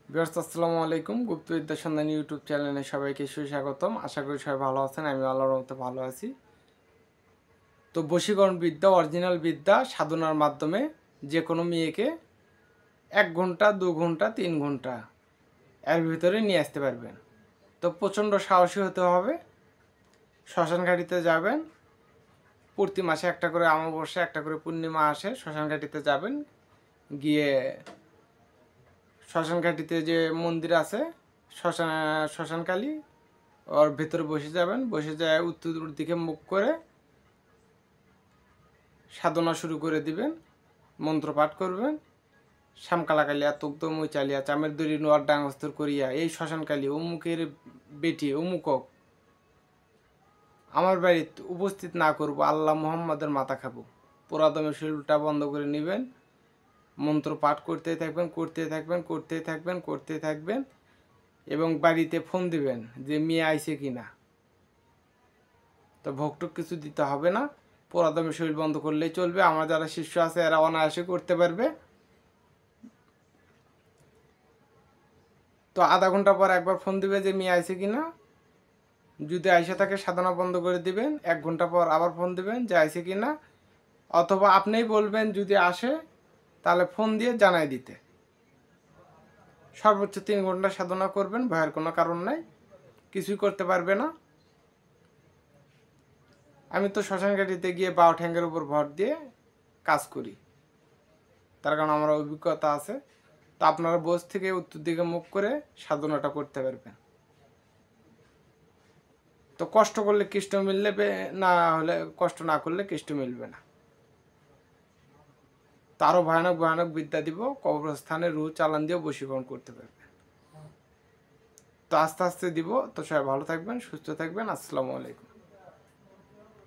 Viewers আসসালামু আলাইকুম। গুপ্তবিদ্যা সন্ধানী ইউটিউব চ্যানেলে সবাইকে সুস্বাগতম। আশা করি সবাই ভালো আছেন, আমি আল্লাহর রহমতে ভালো আছি। তো বশীকরণ বিদ্যা, অরিজিনাল বিদ্যা সাধনার মাধ্যমে যে কোনো মেয়েকে 1 ঘন্টা, 2 ঘন্টা, 3 ঘন্টা এর ভিতরে নিয়ে আসতে পারবেন। তো প্রচণ্ড সাহসী হতে হবে। শ্মশান ঘাটিতে যাবেন, প্রতি মাসে একটা করে অমাবস্যা, একটা করে পূর্ণিমা আসে, শ্মশান ঘাটিতে যাবেন। গিয়ে শ্মশান ঘাটিতে যে মন্দির আছে, শ্মশানকালী, ওর ভেতরে বসে যাবেন। বসে যায় উত্তর দিকে মুখ করে সাধনা শুরু করে দিবেন। মন্ত্র পাঠ করবেন। শ্যামকালাকালিয়া তুগ্ধময় চালিয়া চামের দড়ি নোয়ার ডাঙস্তর করিয়া এই শ্মশানকালী অমুকের বেটি অমুকক আমার বাড়িতে উপস্থিত না করব, আল্লাহ মোহাম্মদের মাথা খাবো। পুরাদমে শরীরটা বন্ধ করে নেবেন। মন্ত্র পাঠ করতেই থাকবেন, করতেই থাকবেন, করতেই থাকবেন, করতেই থাকবেন। এবং বাড়িতে ফোন দিবেন যে মেয়ে আইছে কিনা। তো ভোগটুক কিছু দিতে হবে না, পুরাদমে শরীর বন্ধ করলেই চলবে। আমার যারা শিষ্য আছে এরা অনায়াসে করতে পারবে। তো আধা ঘন্টা পর একবার ফোন দিবে যে মেয়ে আইছে কিনা। যদি আইসে থাকে সাধনা বন্ধ করে দিবেন। 1 ঘন্টা পর আবার ফোন দিবেন যে আইছে কিনা, অথবা আপনিই বলবেন যদি আসে তাহলে ফোন দিয়ে জানাই দিতে। সর্বোচ্চ 3 ঘন্টা সাধনা করবেন, ভয়ের কোনো কারণ নাই, কিছুই করতে পারবে না। আমি তো শ্মশানঘাটিতে গিয়ে বাউ ঠ্যাঙ্গের উপর ভর দিয়ে কাজ করি, তার কারণ আমার অভিজ্ঞতা আছে। তো আপনারা বস থেকে উত্তর দিকে মুখ করে সাধনাটা করতে পারবেন। তো কষ্ট করলে কৃষ্ণ মিলবে, না হলে কষ্ট না করলে কৃষ্ণ মিলবে না। তারও ভয়ানক ভয়ানক বিদ্যা দিব, কবরস্থানে রুহ চালান দিয়েও বশীকরণ করতে পারবেন। তো আস্তে আস্তে দিব। তো সবাই ভালো থাকবেন, সুস্থ থাকবেন। আসসালামু আলাইকুম।